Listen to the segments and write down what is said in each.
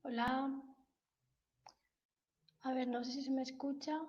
Hola. A ver, no sé si se me escucha.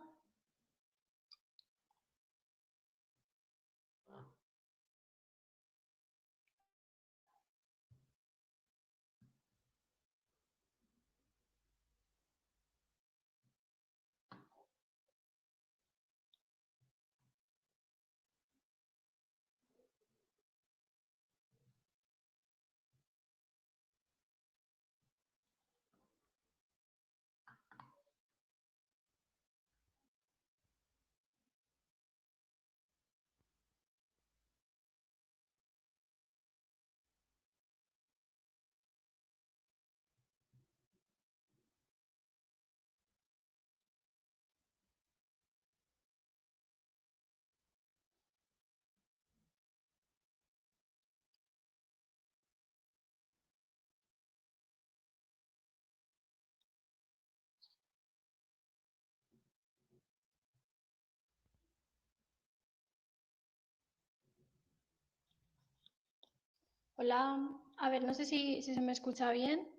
Hola. A ver, no sé si se me escucha bien.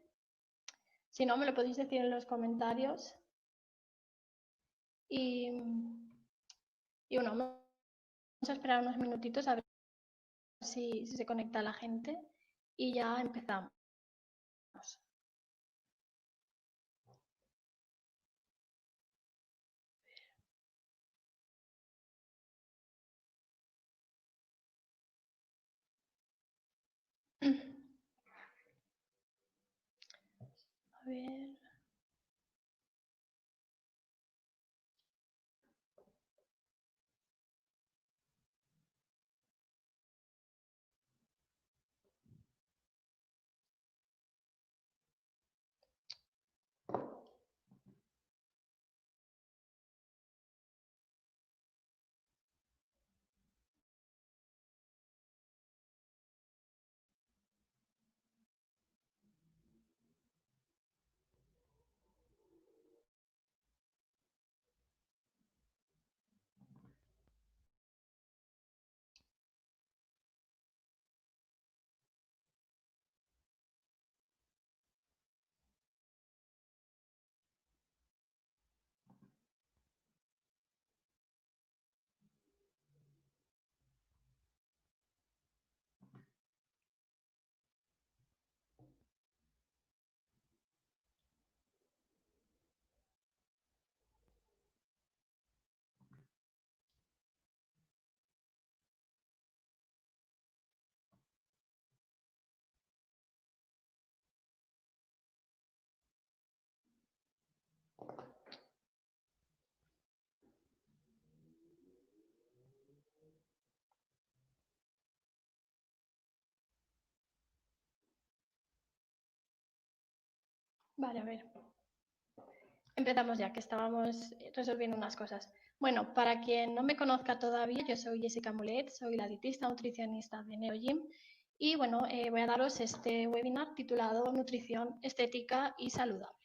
Si no, me lo podéis decir en los comentarios. Y bueno, vamos a esperar unos minutitos a ver si se conecta la gente. Y ya empezamos. A ver. Vale, a ver. Empezamos ya, que estábamos resolviendo unas cosas. Bueno, para quien no me conozca todavía, yo soy Jessica Mulet, soy la dietista nutricionista de NeoGym y bueno, voy a daros este webinar titulado Nutrición Estética y Saludable.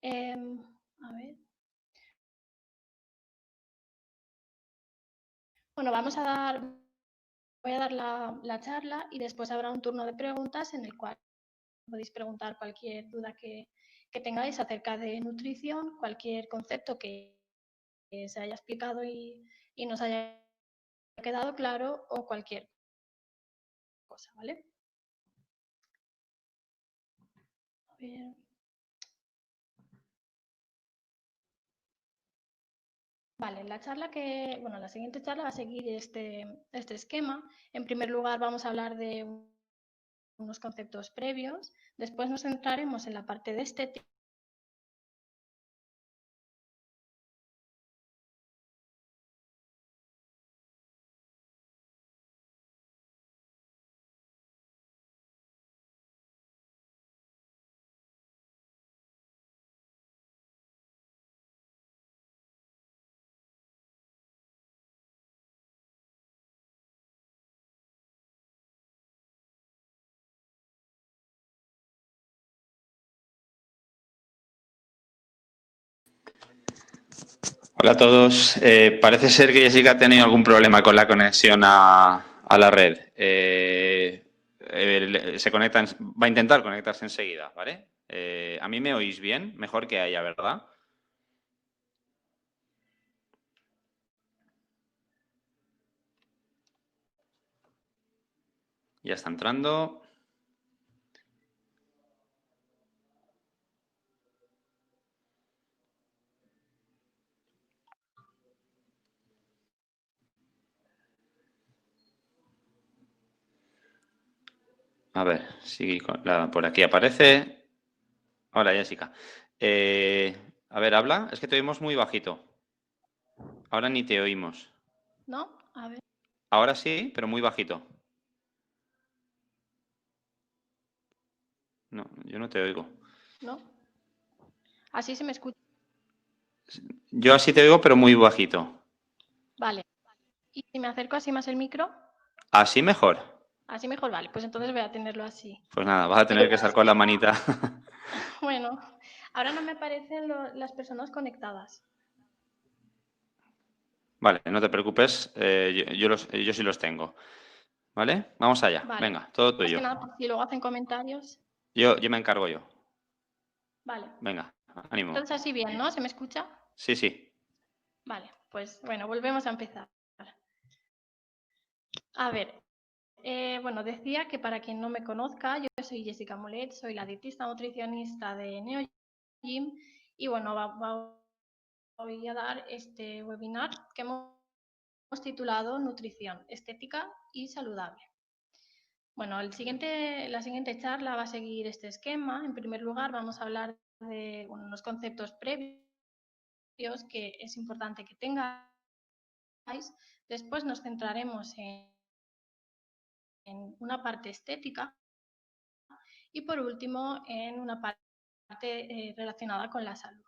A ver. Bueno, voy a dar la charla y después habrá un turno de preguntas en el cual podéis preguntar cualquier duda que tengáis acerca de nutrición, cualquier concepto que se haya explicado y nos haya quedado claro o cualquier cosa, ¿vale? A ver. Vale, la siguiente charla va a seguir este esquema. En primer lugar vamos a hablar de unos conceptos previos, después nos centraremos en la parte de estética. Hola a todos. Parece ser que Jessica ha tenido algún problema con la conexión a la red. Va a intentar conectarse enseguida, ¿vale? ¿A mí me oís bien? Mejor que a ella, ¿verdad? Ya está entrando. A ver, sí, por aquí aparece. Hola, Jessica. A ver, habla. Es que te oímos muy bajito. Ahora ni te oímos. ¿No? A ver. Ahora sí, pero muy bajito. No, yo no te oigo. ¿No? Así se me escucha. Yo así te oigo, pero muy bajito. Vale. ¿Y si me acerco así más el micro? ¿Así mejor? Así mejor, vale. Pues entonces voy a tenerlo así. Pues nada, vas a Pero tener que estar con la manita. bueno, ahora no me aparecen las personas conectadas. Vale, no te preocupes, yo sí los tengo. ¿Vale? Vamos allá. Vale. Venga, todo Más tuyo. que nada, por si luego hacen comentarios. Yo me encargo yo. Vale. Venga, ánimo. Entonces así bien, ¿no? ¿Se me escucha? Sí, sí. Vale, pues bueno, volvemos a empezar. A ver, bueno, decía que para quien no me conozca, yo soy Jessica Molet, soy la dietista nutricionista de NeoGym y bueno, voy a dar este webinar que hemos titulado Nutrición Estética y Saludable. Bueno, la siguiente charla va a seguir este esquema. En primer lugar, vamos a hablar de unos conceptos previos que es importante que tengáis. Después nos centraremos en una parte estética y por último en una parte relacionada con la salud.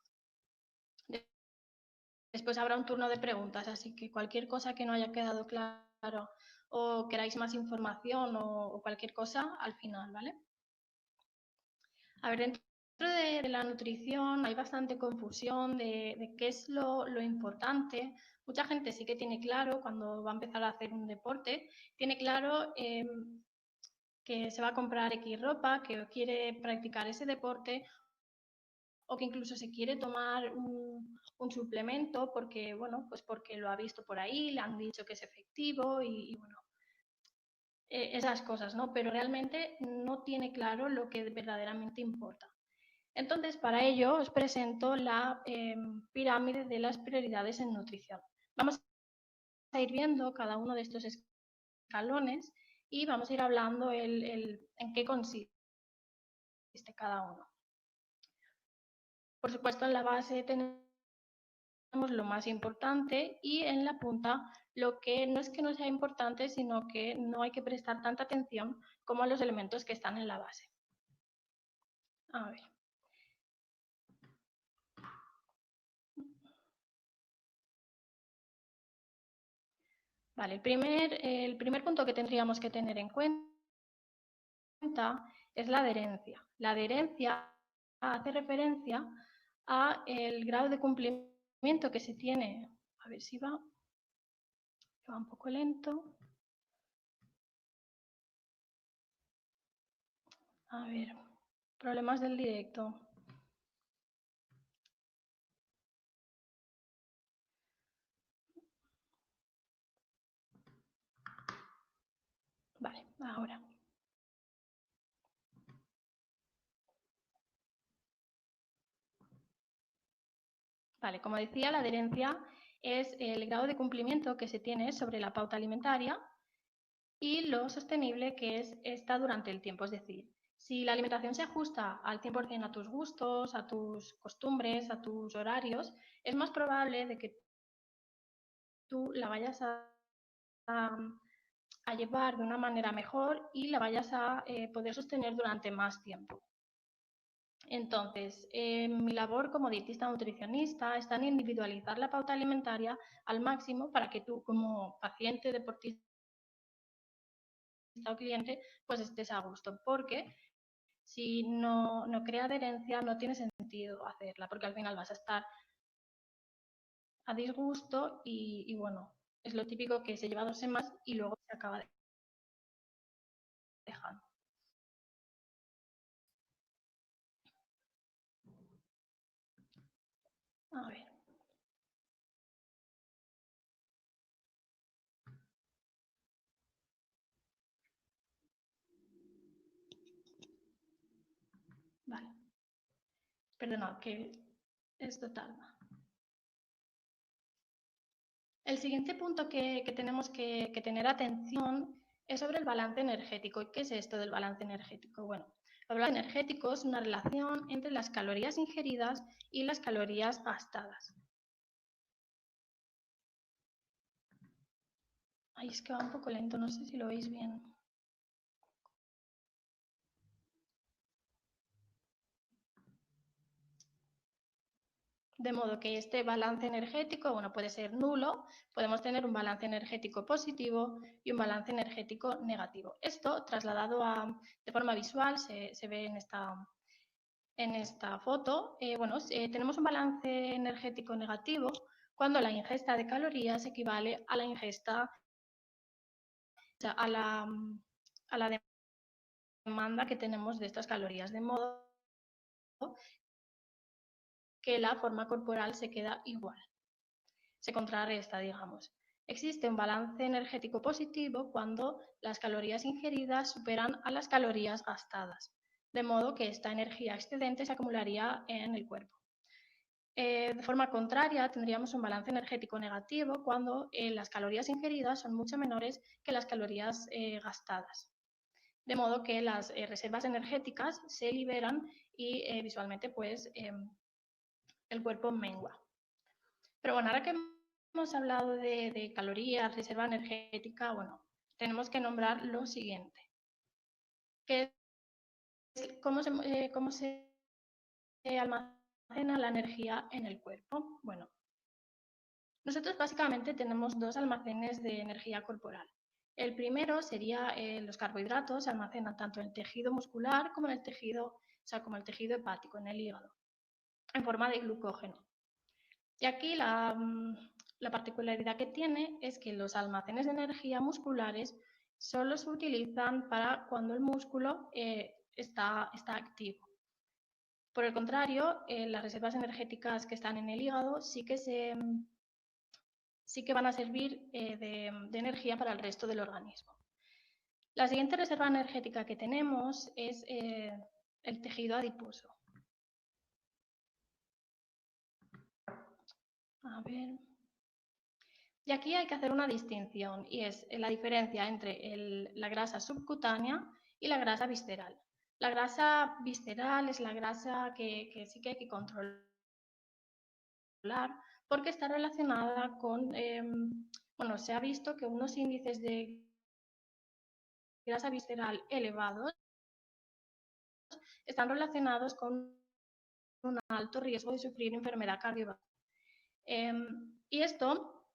Después habrá un turno de preguntas, así que cualquier cosa que no haya quedado claro o queráis más información o cualquier cosa al final, ¿vale? A ver, dentro de la nutrición hay bastante confusión de qué es lo importante. Mucha gente sí que tiene claro cuando va a empezar a hacer un deporte, tiene claro que se va a comprar X ropa, que quiere practicar ese deporte o que incluso se quiere tomar un suplemento porque, bueno, pues porque lo ha visto por ahí, le han dicho que es efectivo y bueno, esas cosas, ¿no? Pero realmente no tiene claro lo que verdaderamente importa. Entonces, para ello os presento la pirámide de las prioridades en nutrición. Vamos a ir viendo cada uno de estos escalones y vamos a ir hablando en qué consiste cada uno. Por supuesto, en la base tenemos lo más importante y en la punta lo que no es que no sea importante, sino que no hay que prestar tanta atención como a los elementos que están en la base. A ver. Vale, el primer punto que tendríamos que tener en cuenta es la adherencia. La adherencia hace referencia a el grado de cumplimiento que se tiene. A ver si va un poco lento. A ver, problemas del directo. Vale, ahora. Vale, como decía, la adherencia es el grado de cumplimiento que se tiene sobre la pauta alimentaria y lo sostenible que es esta durante el tiempo. Es decir, si la alimentación se ajusta al 100% a tus gustos, a tus costumbres, a tus horarios, es más probable de que tú la vayas a llevar de una manera mejor y la vayas a poder sostener durante más tiempo. Entonces, mi labor como dietista nutricionista está en individualizar la pauta alimentaria al máximo para que tú como paciente, deportista o cliente, pues estés a gusto, porque si no crea adherencia no tiene sentido hacerla, porque al final vas a estar a disgusto y bueno, es lo típico que se lleva 2 semanas y luego se acaba dejando. A ver. Vale. Perdona, que esto tarda. El siguiente punto que tenemos que tener atención es sobre el balance energético. ¿Y qué es esto del balance energético? Bueno, el balance energético es una relación entre las calorías ingeridas y las calorías gastadas. Ay, es que va un poco lento, no sé si lo veis bien. De modo que este balance energético, bueno, puede ser nulo, podemos tener un balance energético positivo y un balance energético negativo. Esto, trasladado de forma visual, se ve en esta foto. Tenemos un balance energético negativo cuando la ingesta de calorías equivale a la ingesta, a la demanda que tenemos de estas calorías, de modo que la forma corporal se queda igual, se contrarresta, digamos. Existe un balance energético positivo cuando las calorías ingeridas superan a las calorías gastadas, de modo que esta energía excedente se acumularía en el cuerpo. De forma contraria, tendríamos un balance energético negativo cuando las calorías ingeridas son mucho menores que las calorías gastadas, de modo que las reservas energéticas se liberan y visualmente pues el cuerpo mengua. Pero bueno, ahora que hemos hablado de calorías, reserva energética, bueno, tenemos que nombrar lo siguiente, que es cómo se almacena la energía en el cuerpo. Bueno, nosotros básicamente tenemos dos almacenes de energía corporal. El primero sería los carbohidratos, se almacenan tanto en el tejido muscular como en el tejido, como el tejido hepático, en el hígado, en forma de glucógeno. Y aquí la particularidad que tiene es que los almacenes de energía musculares solo se utilizan para cuando el músculo está activo. Por el contrario, las reservas energéticas que están en el hígado sí que van a servir de energía para el resto del organismo. La siguiente reserva energética que tenemos es el tejido adiposo. A ver. Y aquí hay que hacer una distinción y es la diferencia entre la grasa subcutánea y la grasa visceral. La grasa visceral es la grasa que sí que hay que controlar porque está relacionada con, se ha visto que unos índices de grasa visceral elevados están relacionados con un alto riesgo de sufrir enfermedad cardiovascular. Y esto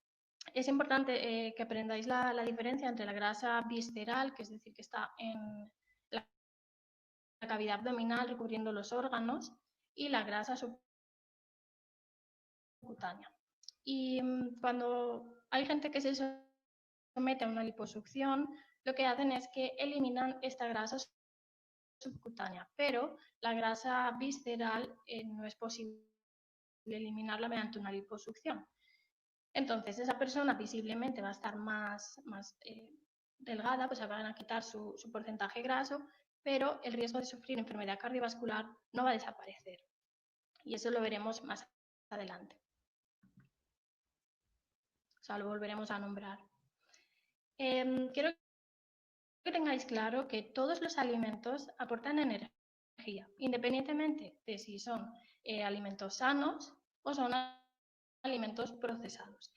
es importante que aprendáis la diferencia entre la grasa visceral, que es decir, que está en la cavidad abdominal recubriendo los órganos, y la grasa subcutánea. Y cuando hay gente que se somete a una liposucción, lo que hacen es que eliminan esta grasa subcutánea, pero la grasa visceral no es posible eliminarla mediante una liposucción. Entonces, esa persona visiblemente va a estar más delgada, pues se van a quitar su porcentaje graso, pero el riesgo de sufrir enfermedad cardiovascular no va a desaparecer. Y eso lo veremos más adelante. O sea, lo volveremos a nombrar. Quiero que tengáis claro que todos los alimentos aportan energía, independientemente de si son alimentos sanos o son alimentos procesados.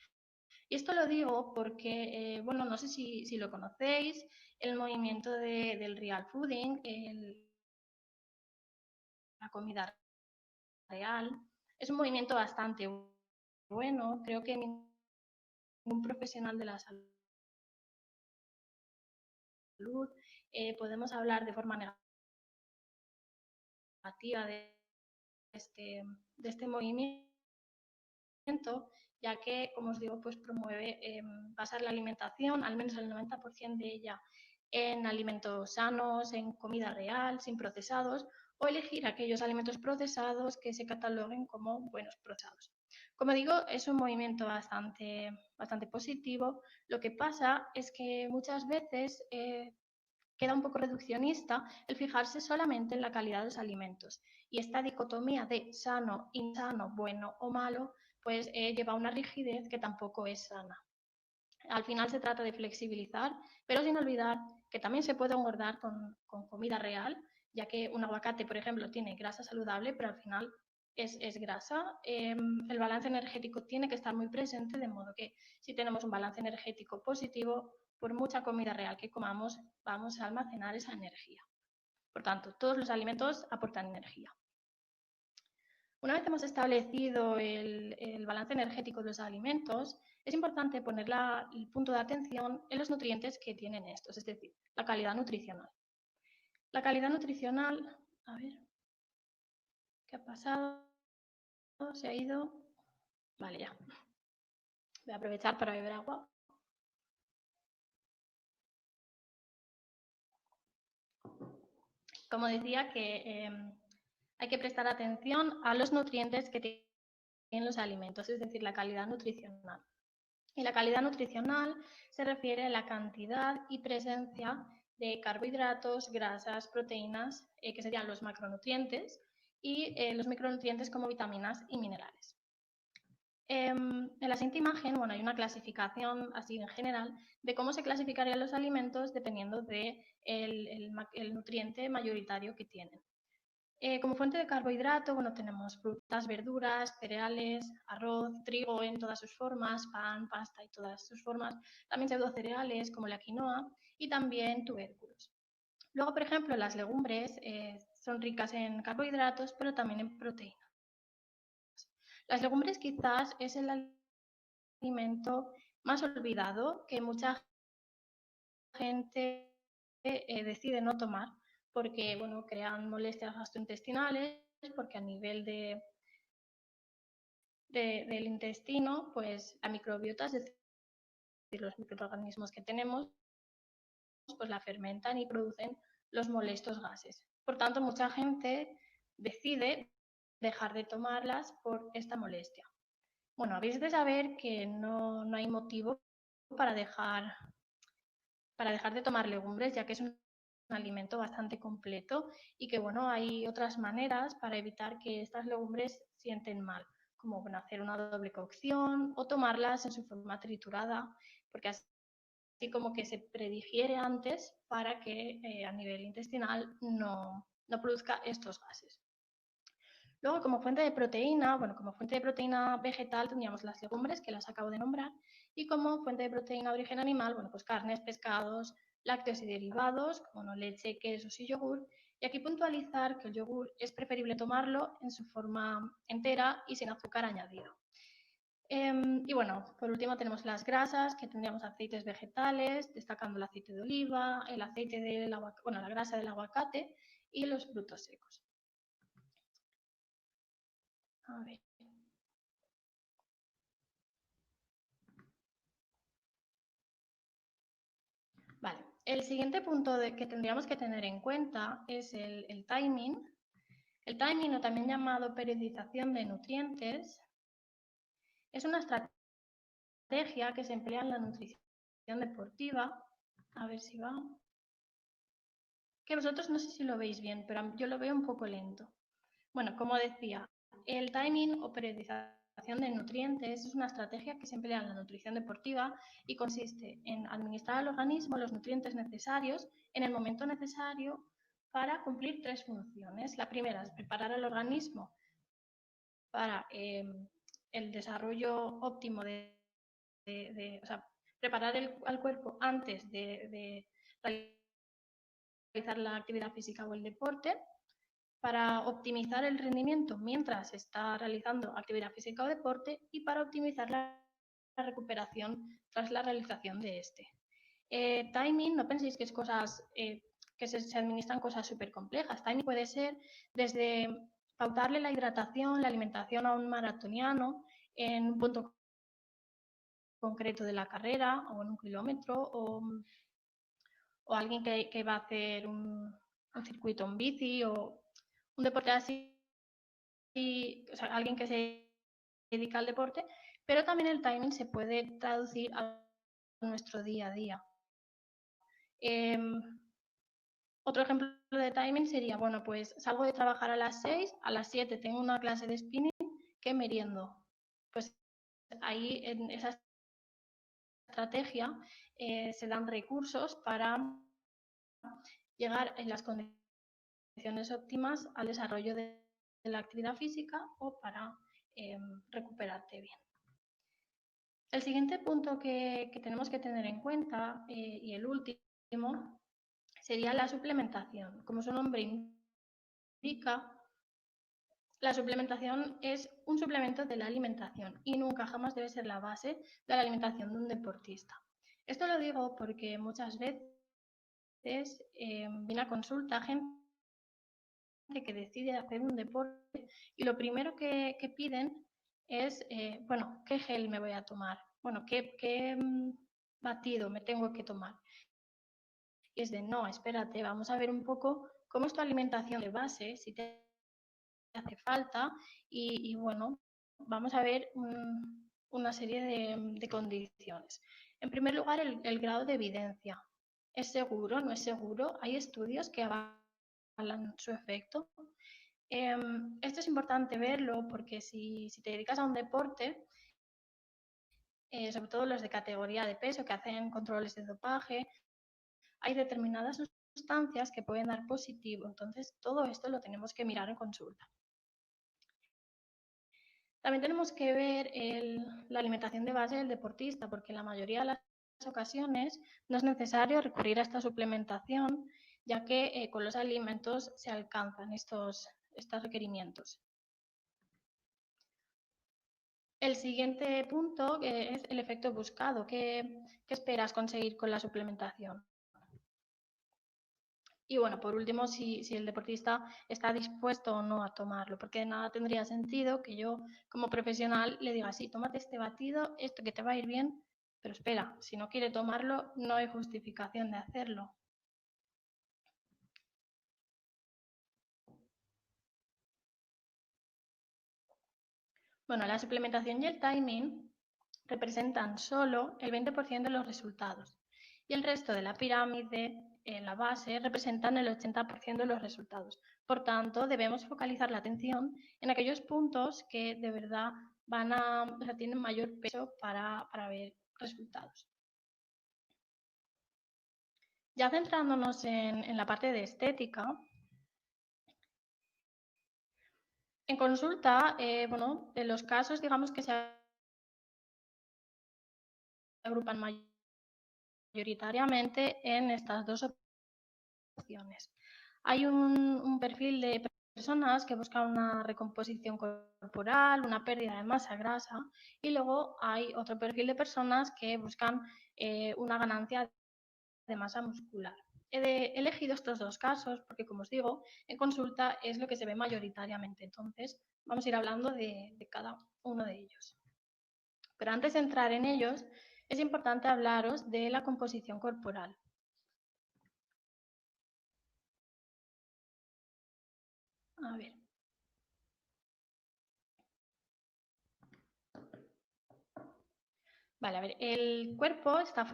Y esto lo digo porque, no sé si lo conocéis, el movimiento del real fooding, la comida real, es un movimiento bastante bueno. Creo que ningún profesional de la salud podemos hablar de forma negativa de este movimiento, ya que, como os digo, pues promueve basar la alimentación, al menos el 90% de ella, en alimentos sanos, en comida real, sin procesados, o elegir aquellos alimentos procesados que se cataloguen como buenos procesados. Como digo, es un movimiento bastante positivo. Lo que pasa es que muchas veces queda un poco reduccionista el fijarse solamente en la calidad de los alimentos. Y esta dicotomía de sano, insano, bueno o malo, pues lleva a una rigidez que tampoco es sana. Al final se trata de flexibilizar, pero sin olvidar que también se puede engordar con comida real, ya que un aguacate, por ejemplo, tiene grasa saludable, pero al final es grasa. El balance energético tiene que estar muy presente, de modo que si tenemos un balance energético positivo, por mucha comida real que comamos, vamos a almacenar esa energía. Por tanto, todos los alimentos aportan energía. Una vez hemos establecido el balance energético de los alimentos, es importante poner el punto de atención en los nutrientes que tienen estos, es decir, la calidad nutricional. La calidad nutricional, a ver, ¿qué ha pasado? ¿Se ha ido? Vale, ya. Voy a aprovechar para beber agua. Como decía, que hay que prestar atención a los nutrientes que tienen los alimentos, es decir, la calidad nutricional. Y la calidad nutricional se refiere a la cantidad y presencia de carbohidratos, grasas, proteínas, que serían los macronutrientes, y los micronutrientes como vitaminas y minerales. En la siguiente imagen, bueno, hay una clasificación así en general de cómo se clasificarían los alimentos dependiendo del nutriente mayoritario que tienen. Como fuente de carbohidrato, bueno, tenemos frutas, verduras, cereales, arroz, trigo en todas sus formas, pan, pasta y todas sus formas, también pseudocereales como la quinoa y también tubérculos. Luego, por ejemplo, las legumbres son ricas en carbohidratos, pero también en proteínas. Las legumbres quizás es el alimento más olvidado que mucha gente decide no tomar porque, bueno, crean molestias gastrointestinales, porque a nivel del intestino, pues la microbiota, es decir, los microorganismos que tenemos, pues la fermentan y producen los molestos gases. Por tanto, mucha gente decide dejar de tomarlas por esta molestia. Bueno, habéis de saber que no hay motivo para dejar de tomar legumbres, ya que es un alimento bastante completo y que, bueno, hay otras maneras para evitar que estas legumbres sienten mal, como, bueno, hacer una doble cocción o tomarlas en su forma triturada, porque así como que se predigiere antes para que a nivel intestinal no produzca estos gases. Luego, como fuente de proteína, bueno, como fuente de proteína vegetal tendríamos las legumbres, que las acabo de nombrar, y como fuente de proteína de origen animal, bueno, pues carnes, pescados, lácteos y derivados, como leche, quesos y yogur. Y aquí puntualizar que el yogur es preferible tomarlo en su forma entera y sin azúcar añadido. Y bueno, por último tenemos las grasas, que tendríamos aceites vegetales, destacando el aceite de oliva, el aceite la grasa del aguacate y los frutos secos. A ver. Vale, el siguiente punto que tendríamos que tener en cuenta es el timing. El timing, o también llamado periodización de nutrientes, es una estrategia que se emplea en la nutrición deportiva. A ver si va. Que vosotros no sé si lo veis bien, pero yo lo veo un poco lento. Bueno, como decía, el timing o periodización de nutrientes es una estrategia que se emplea en la nutrición deportiva y consiste en administrar al organismo los nutrientes necesarios en el momento necesario para cumplir tres funciones. La primera es preparar al organismo para el desarrollo óptimo o sea, preparar al cuerpo antes de realizar la actividad física o el deporte, para optimizar el rendimiento mientras está realizando actividad física o deporte y para optimizar la recuperación tras la realización de este. Timing, no penséis que es cosas que se administran cosas súper complejas. Timing puede ser desde pautarle la hidratación, la alimentación a un maratoniano en un punto concreto de la carrera o en un kilómetro, o alguien que va a hacer un circuito en bici o un deporte así, o sea, alguien que se dedica al deporte, pero también el timing se puede traducir a nuestro día a día. Otro ejemplo de timing sería, bueno, pues salgo de trabajar a las 6, a las 7 tengo una clase de spinning, ¿qué meriendo? Pues ahí en esa estrategia se dan recursos para llegar en las condiciones óptimas al desarrollo de la actividad física o para recuperarte bien. El siguiente punto que tenemos que tener en cuenta y el último sería la suplementación. Como su nombre indica, la suplementación es un suplemento de la alimentación y nunca jamás debe ser la base de la alimentación de un deportista. Esto lo digo porque muchas veces viene a consulta gente que decide hacer un deporte y lo primero que piden es, bueno, ¿qué gel me voy a tomar? Bueno, ¿qué batido me tengo que tomar? Y es de, no, espérate, vamos a ver un poco cómo es tu alimentación de base, si te hace falta y bueno, vamos a ver una serie de condiciones. En primer lugar, el grado de evidencia. ¿Es seguro? ¿No es seguro? Hay estudios que avalan su efecto. Esto es importante verlo porque si te dedicas a un deporte, sobre todo los de categoría de peso que hacen controles de dopaje, hay determinadas sustancias que pueden dar positivo. Entonces, todo esto lo tenemos que mirar en consulta. También tenemos que ver la alimentación de base del deportista, porque en la mayoría de las ocasiones no es necesario recurrir a esta suplementación, ya que con los alimentos se alcanzan estos requerimientos. El siguiente punto es el efecto buscado. ¿Qué esperas conseguir con la suplementación? Y bueno, por último, si el deportista está dispuesto o no a tomarlo, porque de nada tendría sentido que yo como profesional le diga, sí, tómate este batido, esto que te va a ir bien, pero espera, si no quiere tomarlo, no hay justificación de hacerlo. Bueno, la suplementación y el timing representan solo el 20% de los resultados y el resto de la pirámide, en la base, representan el 80% de los resultados. Por tanto, debemos focalizar la atención en aquellos puntos que de verdad tienen mayor peso para ver resultados. Ya centrándonos en la parte de estética, en consulta, bueno, en los casos, digamos que se agrupan mayoritariamente en estas dos opciones. Hay un perfil de personas que buscan una recomposición corporal, una pérdida de masa grasa, y luego hay otro perfil de personas que buscan una ganancia de masa muscular. He elegido estos dos casos porque, como os digo, en consulta es lo que se ve mayoritariamente. Entonces, vamos a ir hablando de cada uno de ellos. Pero antes de entrar en ellos, es importante hablaros de la composición corporal. A ver. Vale, a ver, el cuerpo está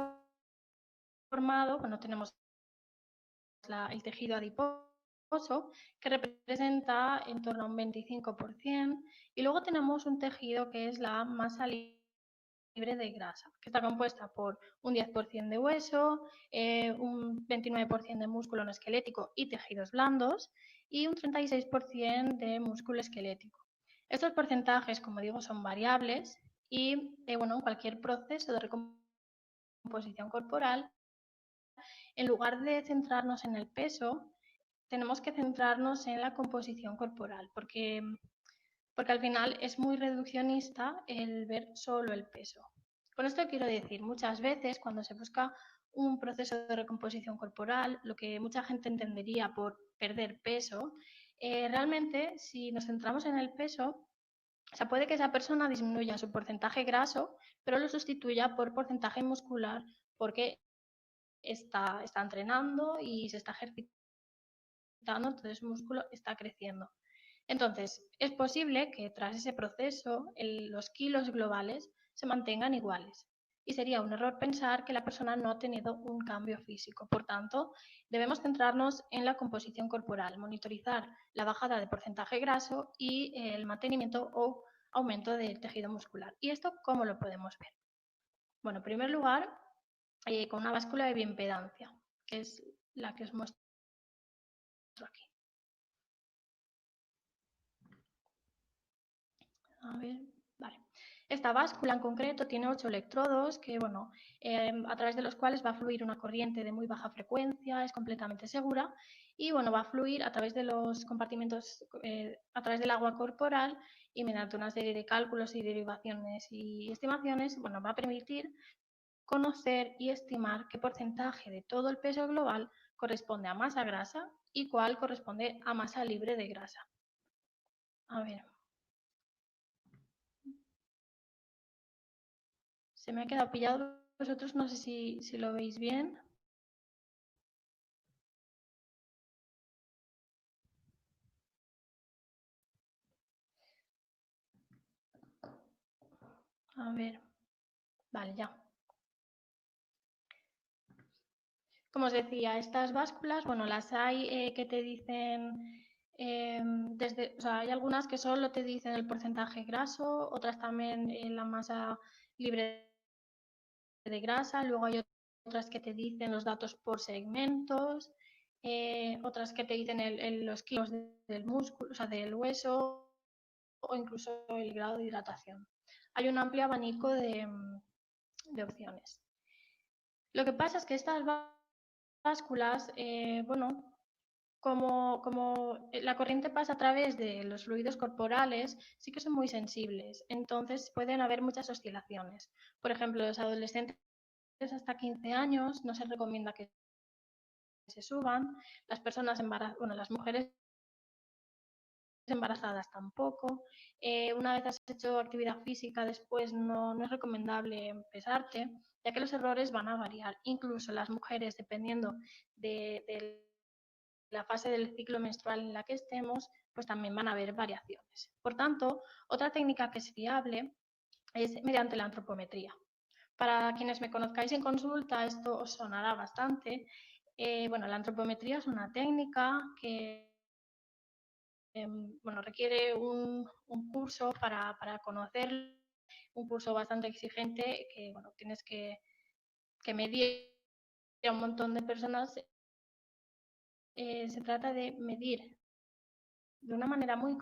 formado, bueno, tenemos el tejido adiposo, que representa en torno a un 25%, y luego tenemos un tejido que es la masa libre de grasa, que está compuesta por un 10% de hueso, un 29% de músculo no esquelético y tejidos blandos, y un 36% de músculo esquelético. Estos porcentajes, como digo, son variables y, bueno, en cualquier proceso de recomposición corporal, en lugar de centrarnos en el peso, tenemos que centrarnos en la composición corporal, porque al final es muy reduccionista el ver solo el peso. Con esto quiero decir, muchas veces cuando se busca un proceso de recomposición corporal, lo que mucha gente entendería por perder peso, realmente si nos centramos en el peso, o sea, puede que esa persona disminuya su porcentaje graso, pero lo sustituya por porcentaje muscular porque está entrenando y se está ejercitando, entonces su músculo está creciendo. Entonces, es posible que tras ese proceso los kilos globales se mantengan iguales. Y sería un error pensar que la persona no ha tenido un cambio físico. Por tanto, debemos centrarnos en la composición corporal, monitorizar la bajada de porcentaje graso y el mantenimiento o aumento del tejido muscular. ¿Y esto cómo lo podemos ver? Bueno, en primer lugar, con una báscula de bioimpedancia, que es la que os muestro aquí. A ver, vale. Esta báscula en concreto tiene 8 electrodos que, bueno, a través de los cuales va a fluir una corriente de muy baja frecuencia, es completamente segura y, bueno, va a fluir a través de los compartimentos, a través del agua corporal y mediante una serie de cálculos y derivaciones y estimaciones, bueno, va a permitir conocer y estimar qué porcentaje de todo el peso global corresponde a masa grasa y cuál corresponde a masa libre de grasa. A ver. Se me ha quedado pillado. Vosotros no sé si lo veis bien. A ver. Vale, ya. Como os decía, estas básculas, bueno, las hay que te dicen o sea, hay algunas que solo te dicen el porcentaje graso, otras también la masa libre de grasa, luego hay otras que te dicen los datos por segmentos, otras que te dicen los kilos del músculo, o sea, del hueso o incluso el grado de hidratación. Hay un amplio abanico de opciones. Lo que pasa es que estas básculas, bueno, como la corriente pasa a través de los fluidos corporales, sí que son muy sensibles. Entonces pueden haber muchas oscilaciones. Por ejemplo, los adolescentes hasta 15 años no se recomienda que se suban. Las personas embarazadas, bueno, las mujeres embarazadas tampoco. Una vez has hecho actividad física, después no es recomendable pesarte, ya que los errores van a variar. Incluso las mujeres, dependiendo de la fase del ciclo menstrual en la que estemos, pues también van a haber variaciones. Por tanto, otra técnica que es fiable es mediante la antropometría. Para quienes me conozcáis en consulta, esto os sonará bastante. Bueno, la antropometría es una técnica que bueno, requiere un curso para conocer, un curso bastante exigente que, bueno, tienes que medir a un montón de personas. Se trata de medir de una manera muy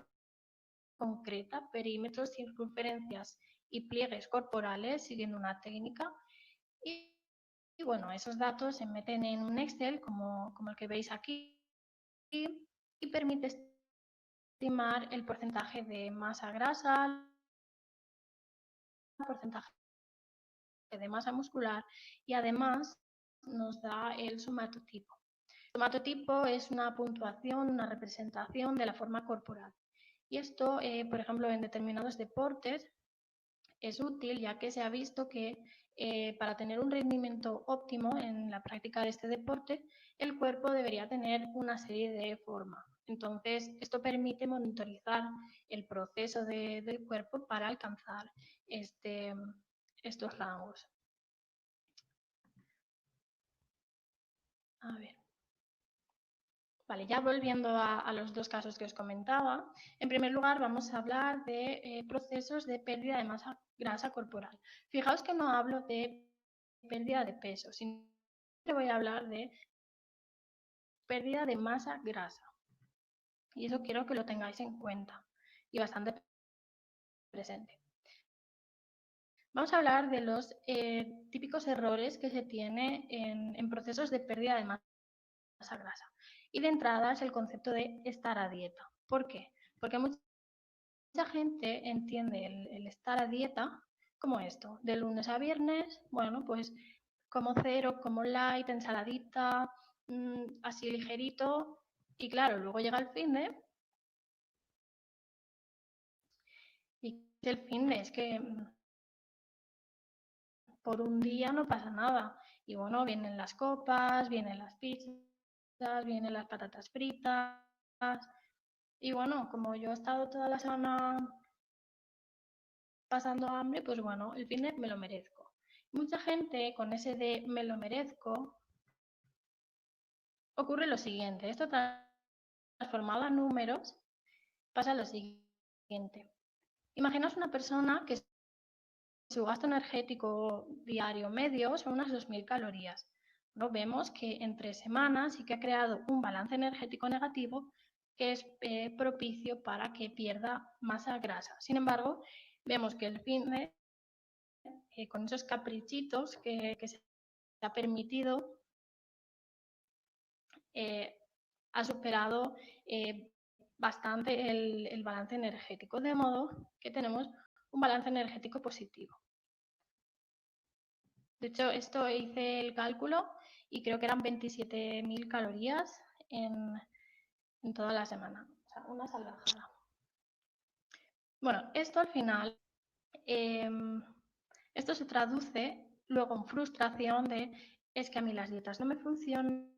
concreta perímetros, circunferencias y pliegues corporales siguiendo una técnica y bueno, esos datos se meten en un Excel como el que veis aquí y permite estimar el porcentaje de masa grasa, el porcentaje de masa muscular y además nos da el somatotipo. El somatotipo es una puntuación, una representación de la forma corporal. Y esto, por ejemplo, en determinados deportes es útil ya que se ha visto que para tener un rendimiento óptimo en la práctica de este deporte, el cuerpo debería tener una serie de formas. Entonces, esto permite monitorizar el proceso del cuerpo para alcanzar estos rangos. A ver. Vale, ya volviendo a los dos casos que os comentaba, en primer lugar vamos a hablar de procesos de pérdida de masa grasa corporal. Fijaos que no hablo de pérdida de peso, sino que voy a hablar de pérdida de masa grasa. Y eso quiero que lo tengáis en cuenta y bastante presente. Vamos a hablar de los típicos errores que se tienen en procesos de pérdida de masa grasa. Y de entrada es el concepto de estar a dieta. ¿Por qué? Porque mucha gente entiende el estar a dieta como esto, de lunes a viernes, bueno, pues como cero, como light, ensaladita, así ligerito, y claro, luego llega el finde, y el finde es que por un día no pasa nada, y bueno, vienen las copas, vienen las pizzas, vienen las patatas fritas, Y bueno, como yo he estado toda la semana pasando hambre, pues bueno, el fin de me lo merezco. Mucha gente con ese de me lo merezco ocurre lo siguiente. Esto transformado a números pasa lo siguiente. Imaginaos una persona que su gasto energético diario medio son unas 2000 calorías. ¿No? Vemos que entre semanas sí que ha creado un balance energético negativo que es propicio para que pierda masa grasa. Sin embargo, vemos que el fin de con esos caprichitos que se ha permitido, ha superado bastante el balance energético, de modo que tenemos un balance energético positivo. De hecho, esto hice el cálculo y creo que eran 27.000 calorías en toda la semana. O sea, una salvajada. Bueno, esto al final, esto se traduce luego en frustración de es que a mí las dietas no me funcionan,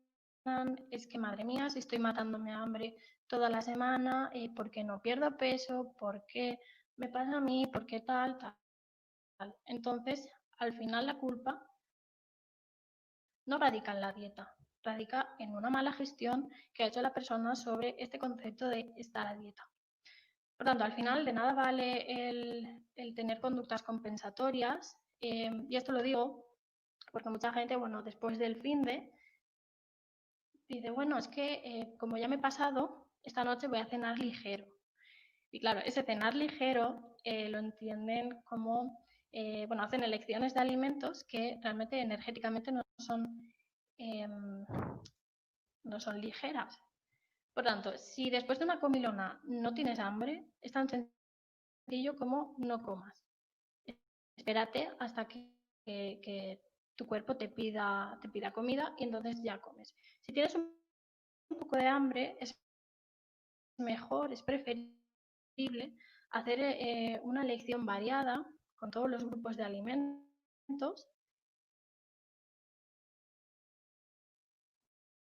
es que madre mía, si estoy matándome a hambre toda la semana, ¿por qué no pierdo peso? ¿Por qué me pasa a mí? ¿Por qué tal? Entonces, al final la culpa no radica en la dieta, radica en una mala gestión que ha hecho la persona sobre este concepto de estar a dieta. Por tanto, al final de nada vale el tener conductas compensatorias, y esto lo digo porque mucha gente, bueno, después del finde, dice, bueno, es que como ya me he pasado, esta noche voy a cenar ligero. Y claro, ese cenar ligero lo entienden como, bueno, hacen elecciones de alimentos que realmente energéticamente no son ligeras. Por tanto, si después de una comilona no tienes hambre, es tan sencillo como no comas. Espérate hasta que tu cuerpo te pida comida y entonces ya comes. Si tienes un poco de hambre, es mejor, es preferible hacer una elección variada con todos los grupos de alimentos,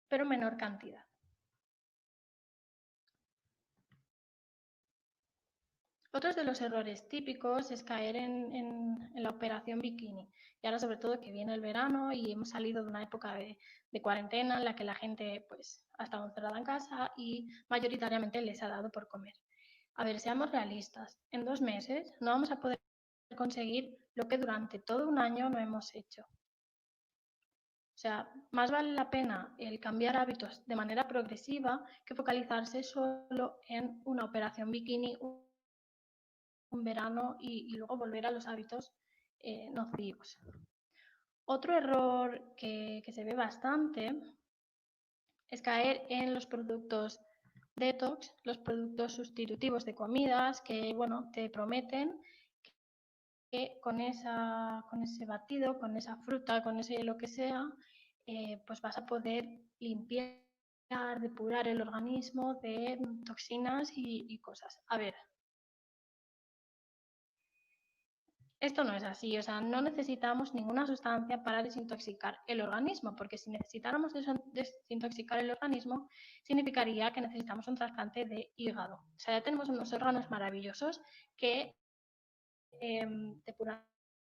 pero menor cantidad. Otros de los errores típicos es caer en la operación bikini. Y ahora sobre todo que viene el verano y hemos salido de una época de cuarentena en la que la gente pues, ha estado encerrada en casa y mayoritariamente les ha dado por comer. A ver, seamos realistas. En 2 meses no vamos a poder conseguir lo que durante todo un año no hemos hecho. O sea, más vale la pena el cambiar hábitos de manera progresiva que focalizarse solo en una operación bikini un verano y luego volver a los hábitos nocivos. Otro error que se ve bastante es caer en los productos detox, los productos sustitutivos de comidas que, bueno, te prometen que con ese batido, con esa fruta, con ese lo que sea, pues vas a poder limpiar, depurar el organismo de toxinas y cosas. A ver, esto no es así, o sea, no necesitamos ninguna sustancia para desintoxicar el organismo, porque si necesitáramos desintoxicar el organismo, significaría que necesitamos un trasplante de hígado. O sea, ya tenemos unos órganos maravillosos que depuran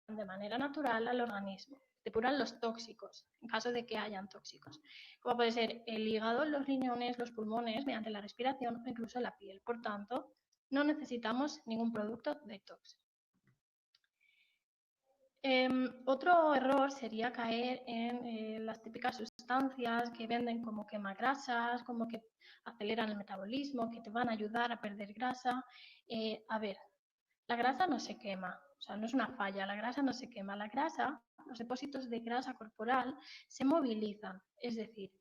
de manera natural al organismo, depuran los tóxicos, en caso de que hayan tóxicos, como puede ser el hígado, los riñones, los pulmones, mediante la respiración o incluso la piel. Por tanto, no necesitamos ningún producto detox. Otro error sería caer en las típicas sustancias que venden como quemagrasas, como que aceleran el metabolismo, que te van a ayudar a perder grasa. A ver, la grasa no se quema, o sea, no es una falla, la grasa no se quema. La grasa, los depósitos de grasa corporal se movilizan, es decir,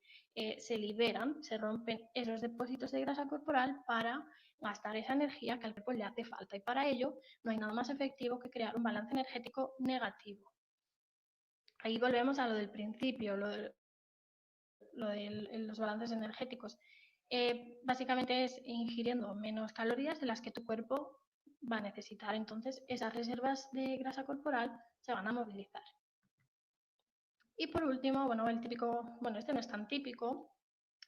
se liberan, se rompen esos depósitos de grasa corporal para gastar esa energía que al cuerpo le hace falta. Y para ello no hay nada más efectivo que crear un balance energético negativo. Ahí volvemos a lo del principio, lo de los balances energéticos. Básicamente es ingiriendo menos calorías de las que tu cuerpo va a necesitar. Entonces, esas reservas de grasa corporal se van a movilizar. Y por último, bueno, el típico, este no es tan típico,